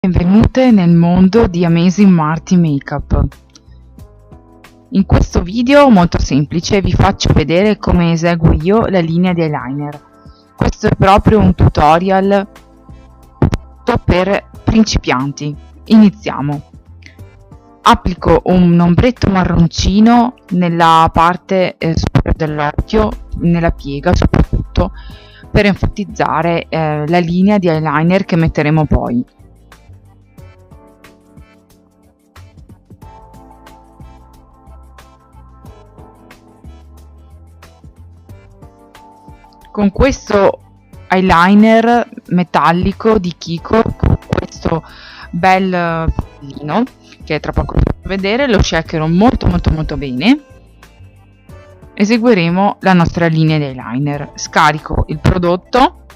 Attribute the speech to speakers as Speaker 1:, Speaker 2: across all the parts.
Speaker 1: Benvenute nel mondo di Amazing Marty Makeup. In questo video molto semplice vi faccio vedere come eseguo io la linea di eyeliner. Questo è proprio un tutorial per principianti. Iniziamo. Applico un ombretto marroncino nella parte superiore dell'occhio, nella piega soprattutto, per enfatizzare la linea di eyeliner che metteremo poi. Con questo eyeliner metallico di Kiko, questo bel pallino che tra poco vi faccio vedere, lo shakerò molto bene. Eseguiremo la nostra linea di eyeliner. Scarico il prodotto,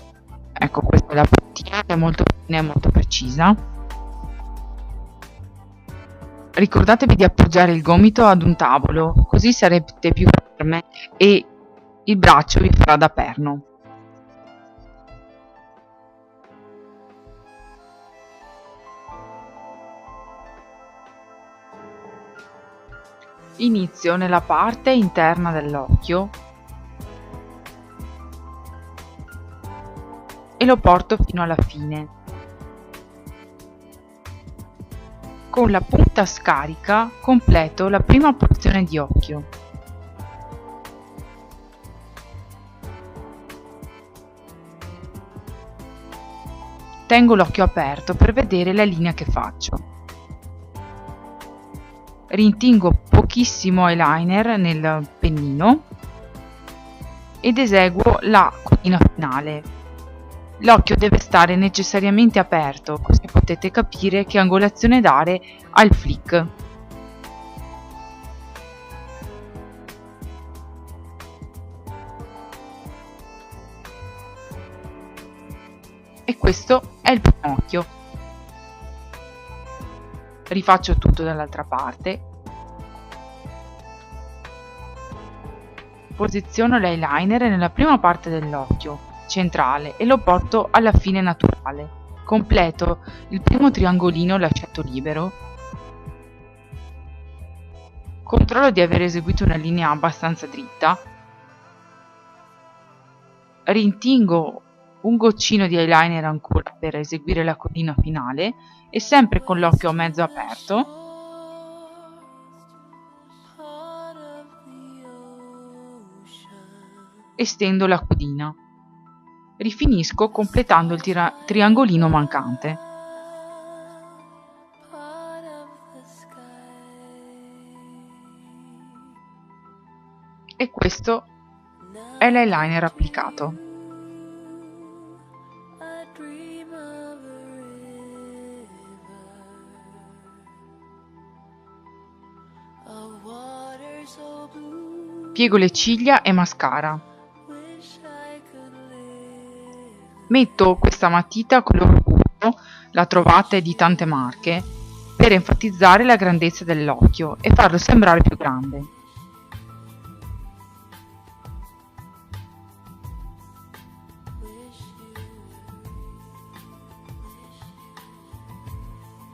Speaker 1: ecco, questa è la puntina che è molto fine e molto precisa. Ricordatevi di appoggiare il gomito ad un tavolo, così sarete più ferme e il braccio vi farà da perno. Inizio nella parte interna dell'occhio e lo porto fino alla fine. Con la punta scarica completo la prima porzione di occhio. Tengo l'occhio aperto per vedere la linea che faccio. Rintingo pochissimo eyeliner nel pennino ed eseguo la codina finale. L'occhio deve stare necessariamente aperto, così potete capire che angolazione dare al flick. E questo è il primo occhio. Rifaccio tutto dall'altra parte. Posiziono l'eyeliner nella prima parte dell'occhio centrale e lo porto alla fine naturale. Completo il primo triangolino lasciato libero. Controllo di aver eseguito una linea abbastanza dritta. Rintingo un goccino di eyeliner ancora per eseguire la codina finale e sempre con l'occhio mezzo aperto estendo la codina. Rifinisco completando il triangolino mancante. E questo è l'eyeliner applicato. Piego le ciglia e mascara. Metto questa matita color burro, la trovate di tante marche, per enfatizzare la grandezza dell'occhio e farlo sembrare più grande.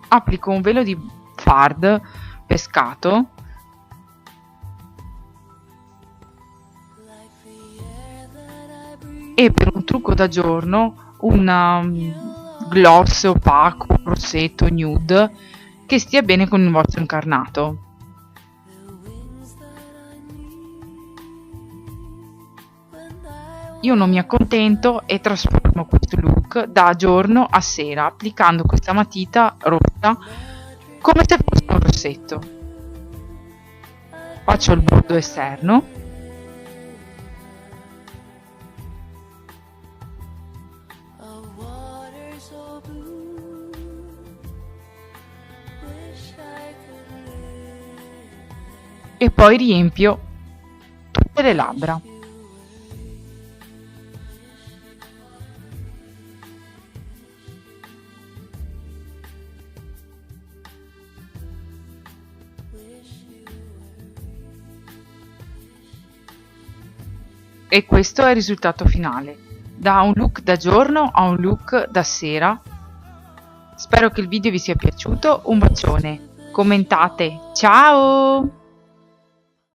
Speaker 1: Applico un velo di fard pescato e per un trucco da giorno un gloss opaco, un rossetto nude che stia bene con il vostro incarnato. Io non mi accontento e trasformo questo look da giorno a sera applicando questa matita rossa come se fosse un rossetto. Faccio il bordo esterno. E poi riempio tutte le labbra. E questo è il risultato finale. Da un look da giorno a un look da sera Spero che il video vi sia piaciuto, un bacione, commentate, ciao!